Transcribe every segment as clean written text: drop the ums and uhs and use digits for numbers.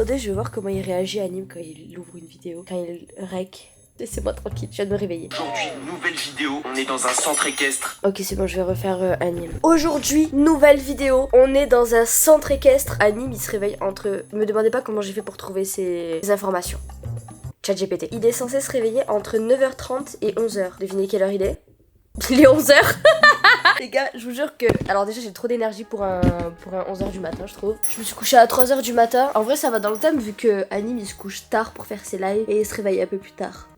Attendez, je vais voir comment il réagit Anime quand il ouvre une vidéo, quand il rec. Laissez-moi tranquille, je viens de me réveiller. Aujourd'hui, nouvelle vidéo, on est dans un centre équestre. Ok, c'est bon, je vais refaire Anime. Aujourd'hui, nouvelle vidéo, on est dans un centre équestre. Anime, il se réveille entre... Me demandez pas comment j'ai fait pour trouver ces informations. ChatGPT. Il est censé se réveiller entre 9h30 et 11h. Devinez quelle heure il est? Il est 11h. Les gars, je vous jure que... Alors déjà, j'ai trop d'énergie pour un 11h du matin, je trouve. Je me suis couchée à 3h du matin. En vrai, ça va dans le thème vu que Anime, il se couche tard pour faire ses lives et il se réveille un peu plus tard.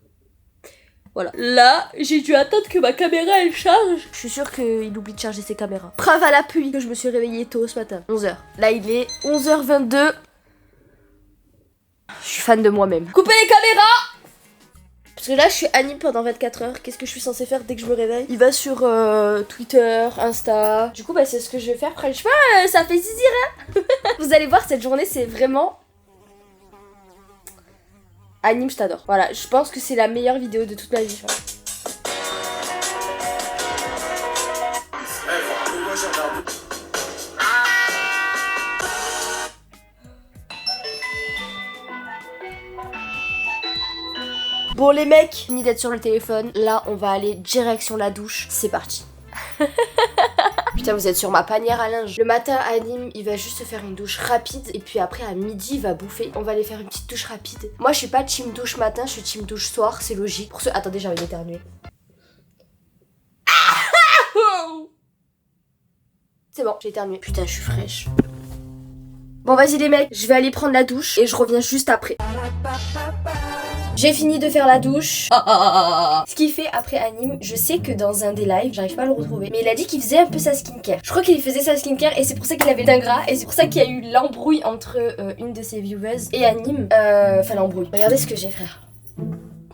Voilà. Là, j'ai dû attendre que ma caméra elle charge. Je suis sûre qu'il oublie de charger ses caméras. Preuve à l'appui que je me suis réveillée tôt ce matin. 11h. Là, il est 11h22. Je suis fan de moi-même. Coupez les caméras! Parce que là, je suis Anime pendant 24 heures. Qu'est-ce que je suis censée faire dès que je me réveille? Il va sur Twitter, Insta. Du coup, bah, c'est ce que je vais faire. Après, je sais pas, ça fait zizir, hein. Vous allez voir, cette journée, c'est vraiment... Anime, je t'adore. Voilà, je pense que c'est la meilleure vidéo de toute ma vie. Bon les mecs, fini d'être sur le téléphone. Là, on va aller direction la douche. C'est parti. Putain, vous êtes sur ma panière à linge. Le matin, Anime, il va juste se faire une douche rapide. Et puis après, à midi, il va bouffer. On va aller faire une petite douche rapide. Moi, je suis pas team douche matin, je suis team douche soir. C'est logique. Pour ceux... Attendez, j'ai envie d'éternuer. C'est bon, j'ai éternué. Putain, je suis fraîche. Bon, vas-y les mecs, je vais aller prendre la douche. Et je reviens juste après. J'ai fini de faire la douche. Ce qu'il fait après Anime, je sais que dans un des lives, j'arrive pas à le retrouver, mais il a dit qu'il faisait un peu sa skincare. Je crois qu'il faisait sa skincare et c'est pour ça qu'il avait le gras et c'est pour ça qu'il y a eu l'embrouille entre une de ses viewers et Anime. Enfin l'embrouille. Regardez ce que j'ai, frère.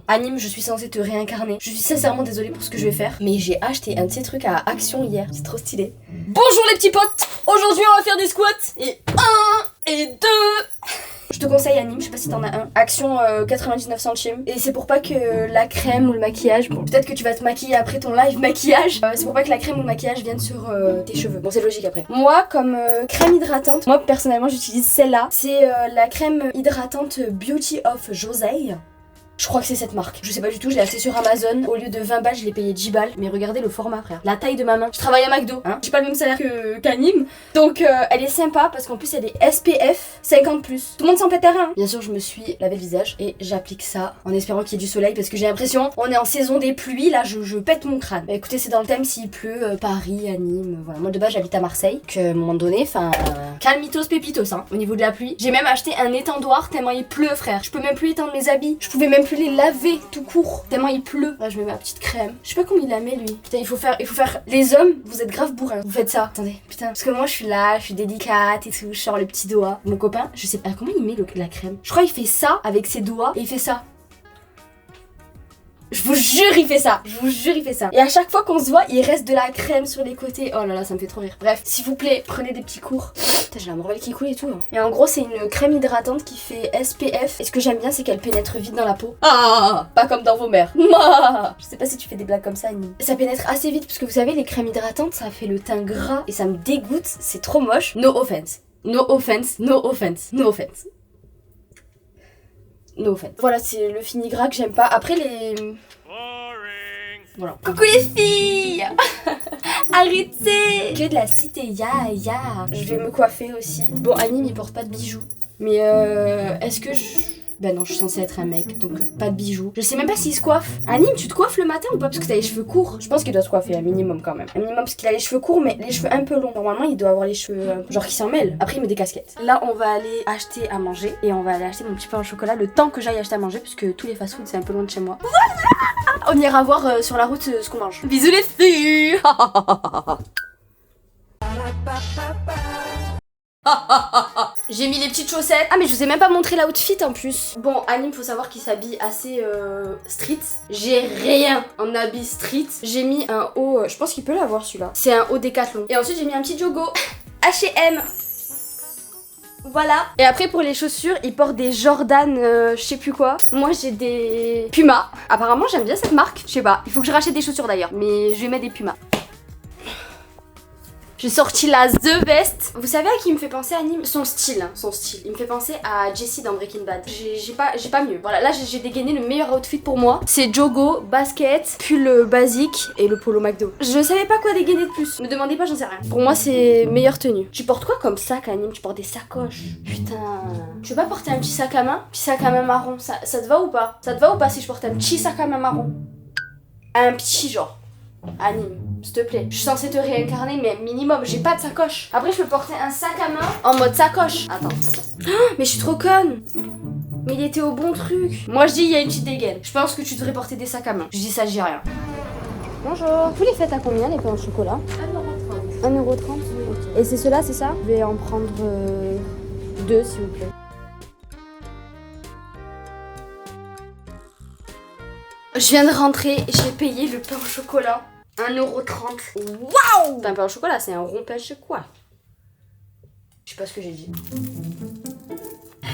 Anime, je suis censée te réincarner. Je suis sincèrement désolée pour ce que je vais faire, mais j'ai acheté un de ces trucs à Action hier. C'est trop stylé. Bonjour les petits potes. Aujourd'hui on va faire des squats. Et 1 et 2. Je te conseille Anime, je sais pas si t'en as un. Action 99 centimes. Et c'est pour pas que la crème ou le maquillage... Bon, peut-être que tu vas te maquiller après ton live maquillage. C'est pour pas que la crème ou le maquillage vienne sur tes cheveux. Bon, c'est logique après. Moi, comme crème hydratante, moi personnellement j'utilise celle-là. C'est la crème hydratante Beauty of José. Je crois que c'est cette marque. Je sais pas du tout, je l'ai acheté sur Amazon. Au lieu de 20 balles, je l'ai payé 10 balles. Mais regardez le format, frère. La taille de ma main. Je travaille à McDo, hein. J'ai pas le même salaire qu'Anime. Donc, elle est sympa parce qu'en plus, elle est SPF 50+. Tout le monde s'en pète à rien. Bien sûr, je me suis lavé le visage et j'applique ça en espérant qu'il y ait du soleil parce que j'ai l'impression, on est en saison des pluies. Là, je pète mon crâne. Bah, écoutez, c'est dans le thème s'il pleut, Paris, Anime. Voilà. Moi, de base, j'habite à Marseille. Que, à un moment donné, enfin, calmitos pépitos, hein, au niveau de la pluie. J'ai même acheté un étendoir tellement il pleut, frère. Je peux même plus étendre mes habits. Je pouvais même plus les laver tout court tellement il pleut. Là je mets ma petite crème. Je sais pas comment il la met lui. Putain, il faut faire. Les hommes, vous êtes grave bourrins. Vous faites ça. Attendez, putain. Parce que moi je suis là, je suis délicate et tout. Je sors le petit doigt. Mon copain, je sais pas comment il met la crème. Je crois qu'il fait ça avec ses doigts et il fait ça. Je vous jure, il fait ça. Je vous jure, il fait ça. Et à chaque fois qu'on se voit, il reste de la crème sur les côtés. Oh là là, ça me fait trop rire. Bref, s'il vous plaît, prenez des petits cours. Putain, j'ai la morvelle qui coule et tout. Hein. Et en gros, c'est une crème hydratante qui fait SPF. Et ce que j'aime bien, c'est qu'elle pénètre vite dans la peau. Ah, pas comme dans vos mères. Je sais pas si tu fais des blagues comme ça, Annie. Ça pénètre assez vite parce que vous savez, les crèmes hydratantes, ça fait le teint gras et ça me dégoûte. C'est trop moche. No offense. No offense. No offense. No offense. No offense. Voilà, c'est le fini gras que j'aime pas. Après, les... Voilà. Coucou les filles. Arrêtez. Que de la cité, ya. Je vais me coiffer aussi. Bon, Anime, il porte pas de bijoux. Mais est-ce que je... Ben non, je suis censée être un mec, donc pas de bijoux. Je sais même pas s'il se coiffe. Anime, tu te coiffes le matin ou pas? Parce que t'as les cheveux courts. Je pense qu'il doit se coiffer un minimum quand même. Un minimum parce qu'il a les cheveux courts, mais les cheveux un peu longs. Normalement, il doit avoir les cheveux genre qui s'en mêlent. Après, il met des casquettes. Là, on va aller acheter à manger et on va aller acheter mon petit pain au chocolat le temps que j'aille acheter à manger, puisque tous les fast-food c'est un peu loin de chez moi. Voilà. On ira voir sur la route ce qu'on mange. Bisous les filles. J'ai mis les petites chaussettes. Ah mais je vous ai même pas montré l'outfit en plus. Bon, Anime, faut savoir qu'il s'habille assez street. J'ai rien en habit street. J'ai mis un haut, je pense qu'il peut l'avoir celui-là. C'est un haut Décathlon. Et ensuite j'ai mis un petit jogo H&M. Voilà. Et après pour les chaussures, il porte des Jordan je sais plus quoi. Moi j'ai des Puma. Apparemment j'aime bien cette marque. Je sais pas. Il faut que je rachète des chaussures d'ailleurs. Mais je vais mettre des Puma. J'ai sorti la The Vest. Vous savez à qui il me fait penser, Anime? Son style, hein, son style. Il me fait penser à Jessie dans Breaking Bad. J'ai pas mieux. Voilà, là j'ai dégainé le meilleur outfit pour moi. C'est jogo, basket, pull basique et le polo McDo. Je savais pas quoi dégainer de plus. Me demandez pas, j'en sais rien. Pour moi, c'est meilleure tenue. Tu portes quoi comme sac, Anime? Tu portes des sacoches. Putain. Tu veux pas porter un petit sac à main? Petit sac à main marron. Ça te va ou pas? Ça te va ou pas si je porte un petit sac à main marron? Un petit genre. Anime, s'il te plaît. Je suis censée te réincarner, mais minimum, j'ai pas de sacoche. Après, je peux porter un sac à main en mode sacoche. Attends. Oh, mais je suis trop conne. Mais il était au bon truc. Moi, je dis, il y a une petite dégaine. Je pense que tu devrais porter des sacs à main. Je dis ça, je dis rien. Bonjour. Vous les faites à combien, les pains au chocolat? 1,30 €. 1,30 €. Et c'est cela, c'est ça? Je vais en prendre 2, s'il vous plaît. Je viens de rentrer, j'ai payé le pain au chocolat. 1,30 €. Waouh! C'est un pain au chocolat, c'est un rond pain chez quoi? Je sais pas ce que j'ai dit.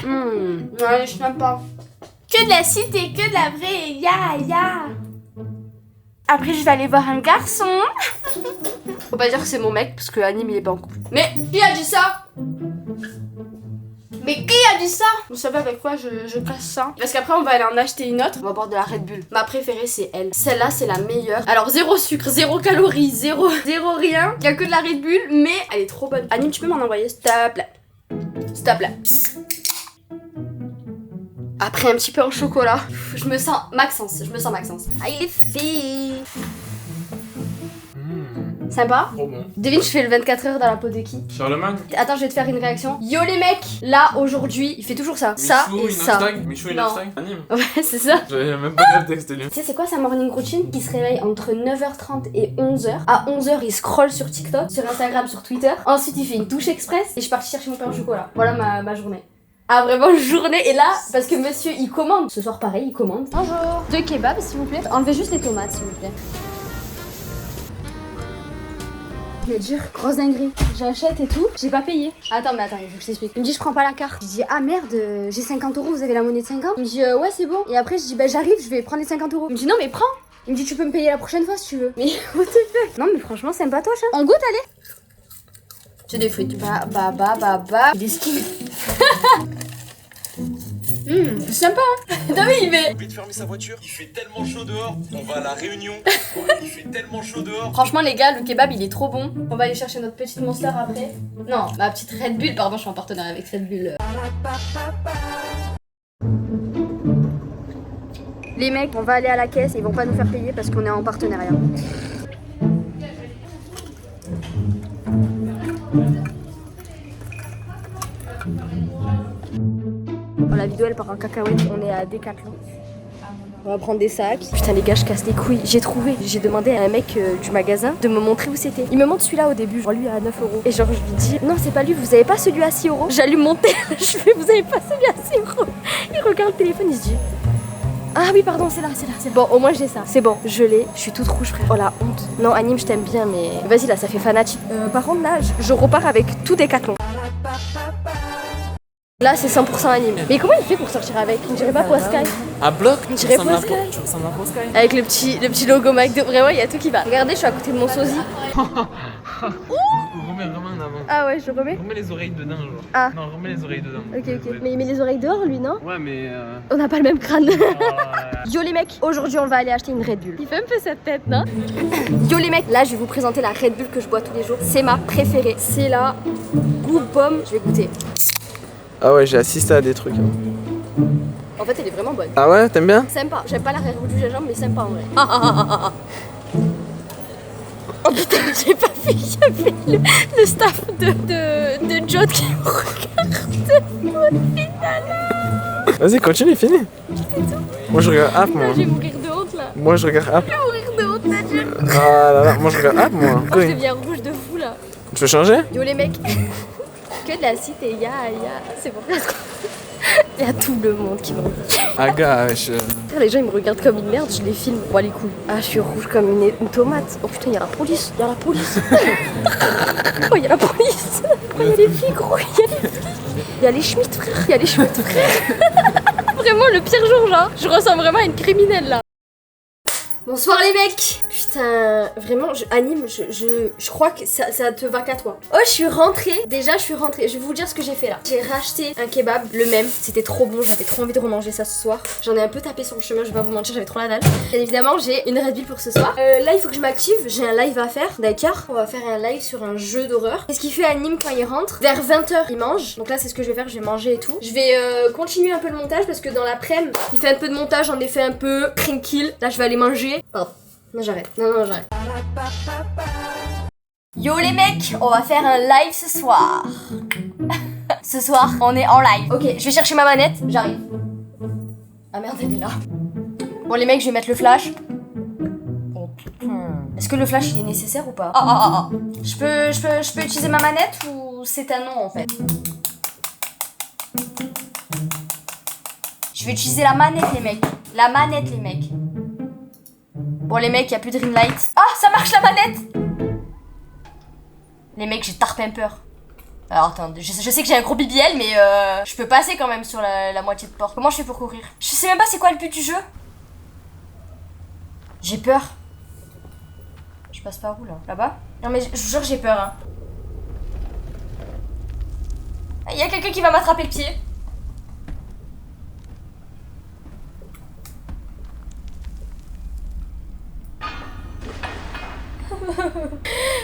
Ouais, je n'aime pas. Que de la cité, que de la vraie, ya. Après, je vais aller voir un garçon. Faut pas dire que c'est mon mec, parce que Anime, il est pas en couple. Mais qui a dit ça? Mais qui a dit ça? Vous savez avec quoi je casse ça? Parce qu'après on va aller en acheter une autre. On va boire de la Red Bull. Ma préférée c'est elle. Celle-là c'est la meilleure. Alors 0 sucre, 0 calories, 0 rien. Il y a que de la Red Bull, mais elle est trop bonne. Anime, tu peux m'en envoyer? S'il te plaît. S'il te plaît. Après un petit peu en chocolat, je me sens Maxence. Ah, il est fait. Sympa? Trop bon. Devine, je fais le 24 heures dans la peau de qui? Charlemagne. Attends, je vais te faire une réaction. Yo les mecs, là aujourd'hui, il fait toujours ça. Ça et ça. Michou et Non. hashtag Anime. Ouais, c'est ça. J'avais même pas le texte lui. Tu sais, c'est quoi sa morning routine? Qui se réveille entre 9h30 et 11h. À 11h, il scrolle sur TikTok, sur Instagram, sur Twitter. Ensuite, il fait une douche express et je suis partie chercher mon pain au chocolat. Voilà ma journée. Ah, vraiment, journée. Et là, parce que monsieur, il commande. Ce soir, pareil, il commande. Bonjour. 2 kebabs, s'il vous plaît. Enlevez juste les tomates, s'il vous plaît. Je vais dire, grosse dinguerie. J'achète et tout, j'ai pas payé. Attends, il faut que je t'explique. Il me dit, je prends pas la carte. Je dis, ah merde, j'ai 50 €, vous avez la monnaie de 50? Il me dit, ouais, c'est bon. Et après, je dis, bah j'arrive, je vais prendre les 50 €. Il me dit, non, mais prends. Il me dit, tu peux me payer la prochaine fois si tu veux. Mais what the fuck? Non, mais franchement, c'est pas toi, chat. On goûte, allez. C'est des frites. Bah. Des skis. C'est sympa, hein. T'as vu, il met. Oublié de fermer sa voiture. Il fait tellement chaud dehors. On va à la Réunion. Il fait tellement chaud dehors. Franchement, les gars, le kebab, il est trop bon. On va aller chercher notre petite Monster après. Non, ma petite Red Bull. Pardon, je suis en partenariat avec Red Bull. Les mecs, on va aller à la caisse et ils vont pas nous faire payer parce qu'on est en partenariat. Bon, la vidéo elle part en cacahuète, on est à Decathlon. On va prendre des sacs. Putain les gars, je casse les couilles. J'ai trouvé. J'ai demandé à un mec du magasin de me montrer où c'était. Il me montre celui-là au début, genre lui à 9 €. Et genre je lui dis, non c'est pas lui, vous avez pas celui à 6 €. J'allume mon tel, je fais, vous avez pas celui à 6 €. Il regarde le téléphone, il se dit, ah oui pardon, c'est là. Bon, au moins j'ai ça. C'est bon, je l'ai. Je suis toute rouge frère. Oh la honte. Non Anime, je t'aime bien mais vas-y là, ça fait fanatique. Par contre là, je repars avec tout Decathlon. Là c'est 100% Anime. Mais comment il fait pour sortir avec? On dirait pas Poskai. À bloc. On dirait Poskai. Tu ressembles à Poskai. Avec le petit logo McDo. Vraiment, il y a tout qui va. Regardez, je suis à côté de mon sosie. Remets vraiment en avant. Ah ouais, je remets. Remets les oreilles dedans, genre. Ah. Non, remets les oreilles dedans. Ok. Mais il met les oreilles dehors, lui, non? Ouais, mais. On n'a pas le même crâne. Yo les mecs, aujourd'hui on va aller acheter une Red Bull. Il fait un peu cette tête, non? Yo les mecs, là je vais vous présenter la Red Bull que je bois tous les jours. C'est ma préférée. C'est la goût pomme. Je vais goûter. Ah ouais, j'ai assisté à des trucs. En fait, elle est vraiment bonne. Ah ouais, t'aimes bien? Sympa. J'aime pas la Red Bull du gingembre, mais sympa en vrai. Oh putain, j'ai pas vu. Il y avait le staff de Jod qui me regarde. Vas-y, continue, fini. Moi je regarde App, moi. Je vais mourir de honte là. Moi je regarde App. Je vais mourir de honte, Nadia. Ah là là, moi je regarde App, moi. Oh, je deviens rouge de fou là. Tu veux changer? Yo les mecs. Que de la cité, ya. C'est pour ça. Il y a tout le monde qui me regarde. Ah gars, wesh. Les gens ils me regardent comme une merde, je les filme. Bon, les couilles. Ah, je suis rouge comme une tomate. Oh putain, il y a la police. Oh, il y a la police. Oh, il y a les flics, gros. Il y a les flics. Il y a les Schmitt, frère. Vraiment le pire jour, genre. Je ressens vraiment à une criminelle là. Bonsoir les mecs. Putain, vraiment, Anime, je crois que ça te va qu'à toi. Oh, je suis rentrée. Déjà, je suis rentrée. Je vais vous dire ce que j'ai fait là. J'ai racheté un kebab, le même. C'était trop bon, j'avais trop envie de remanger ça ce soir. J'en ai un peu tapé sur le chemin, je vais pas vous mentir, j'avais trop la dalle. Bien évidemment, j'ai une Red Bull pour ce soir. Là, il faut que je m'active. J'ai un live à faire, d'accord. On va faire un live sur un jeu d'horreur. Qu'est-ce qu'il fait Anime quand il rentre? Vers 20h, il mange. Donc là, c'est ce que je vais faire, je vais manger et tout. Je vais continuer un peu le montage parce que dans l'après-midi, il fait un peu de montage, j'en ai fait un peu tranquille. Là, je vais aller manger. Pardon. Non, j'arrête. Non, j'arrête. Yo les mecs, on va faire un live ce soir. Ce soir, on est en live. Ok, je vais chercher ma manette, j'arrive. Ah merde, elle est là. Bon les mecs, je vais mettre le flash. Oh putain. Est-ce que le flash il est nécessaire ou pas? Je peux utiliser ma manette ou c'est un non en fait? Je vais utiliser la manette les mecs. La manette les mecs. Bon les mecs, y a plus de ring light. Ah, ça marche la manette! Les mecs, j'ai tarpin peur. Alors attends, je sais que j'ai un gros BBL, mais je peux passer quand même sur la moitié de porte. Comment je fais pour courir? Je sais même pas c'est quoi le but du jeu. J'ai peur. Je passe par où là? Là-bas? Non mais je vous jure j'ai peur hein. Il y a quelqu'un qui va m'attraper le pied.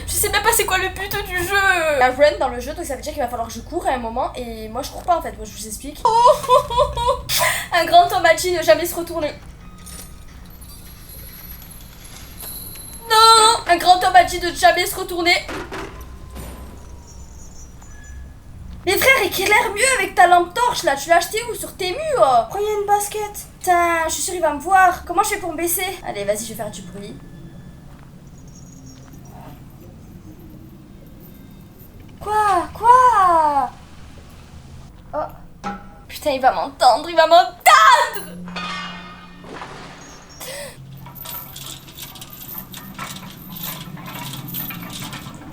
Je sais même pas c'est quoi le but du jeu. Il y a run dans le jeu, donc ça veut dire qu'il va falloir que je cours à un moment. Et moi je cours pas en fait, moi je vous explique. Un grand Tomachi ne jamais se retourner. Non, un grand Tomachi ne jamais se retourner. Mais frère, il a l'air mieux avec ta lampe torche là, tu l'as acheté où? Sur Temu? Oh, il y a une basket. Putain, je suis sûre il va me voir. Comment je fais pour me baisser? Allez, vas-y, je vais faire du bruit. Quoi? Oh. Putain, il va m'entendre,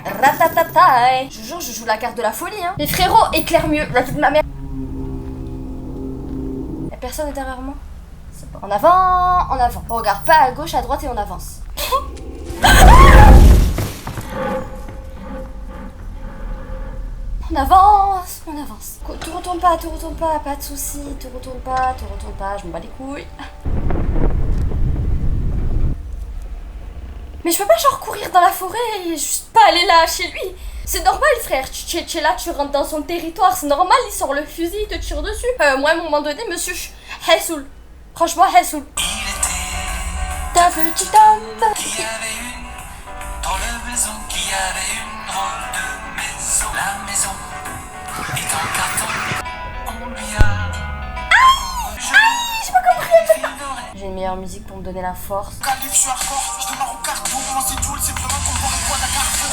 Ratatata. Je jure, je joue la carte de la folie, hein. Les frérots éclairent mieux. La vie de ma mère. Y'a personne derrière moi. En avant, en avant. On regarde pas à gauche, à droite et on avance. On avance, on avance. Te retourne pas, pas de soucis, te retourne pas, je m'en bats les couilles. Mais je peux pas genre courir dans la forêt et juste pas aller là chez lui. C'est normal frère, tu es là, tu rentres dans son territoire, c'est normal, il sort le fusil, il te tire dessus. Moi à un moment donné, monsieur, Hessoul. Franchement, Hessoul. Ta petite homme. Qui avait une dans la maison, qui avait une drôle de maison. La maison est en carton. On lui a. J'ai pas compris. J'ai une meilleure musique pour me donner la force.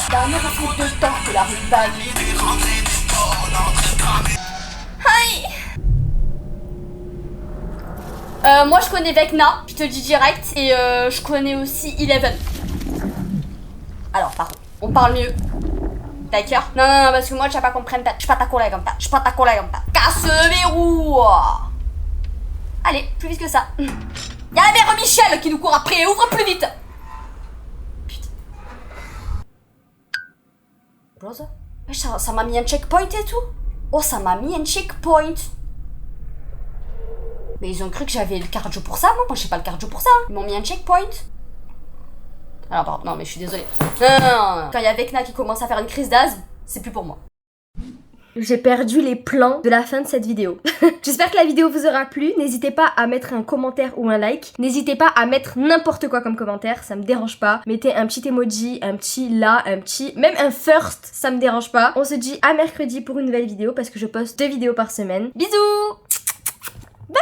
Dernier refus de temps que la rue baille. Aïe. Moi je connais Vecna, je te le dis direct, et je connais aussi Eleven. Alors pardon, on parle mieux. D'accord? Non, parce que moi tu vas pas comprendre, je suis pas ta collègue comme ça. Casse le verrou. Allez, plus vite que ça. Y'a la mère Michel qui nous court après, ouvre plus vite. Putain. Bro, ça m'a mis un checkpoint et tout. Oh, ça m'a mis un checkpoint. Mais ils ont cru que j'avais le cardio pour ça, moi j'ai pas le cardio pour ça. Ils m'ont mis un checkpoint. Alors pardon, non mais je suis désolée. Non. Quand il y a Vecna qui commence à faire une crise d'asthme, c'est plus pour moi. J'ai perdu les plans de la fin de cette vidéo. J'espère que la vidéo vous aura plu. N'hésitez pas à mettre un commentaire ou un like. N'hésitez pas à mettre n'importe quoi comme commentaire, ça me dérange pas. Mettez un petit emoji, un petit là, un petit... Même un first, ça me dérange pas. On se dit à mercredi pour une nouvelle vidéo parce que je poste 2 vidéos par semaine. Bisous. Bye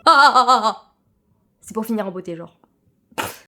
bye. C'est pour finir en beauté genre.